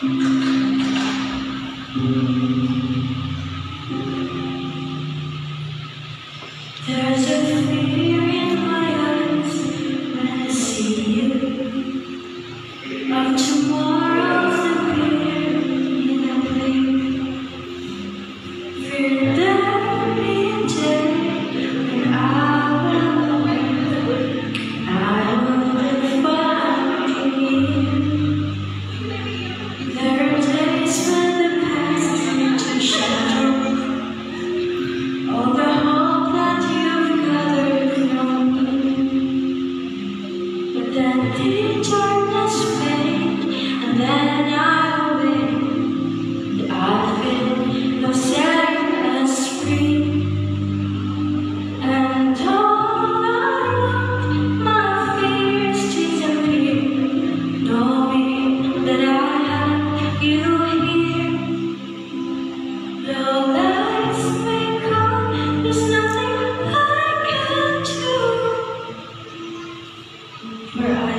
There's a fear in my eyes when I see you. Of tomorrow's appear in a blink. Fear there'll be a day when I will find you. There are days when the past seems to shadow all the hope that you've gathered from me. But then the darkness fades, and then I'll wait, and I'll feel no sadness free. And all I want, my fears disappear, knowing that I have you here. Though lights may come, there's nothing I can do, for I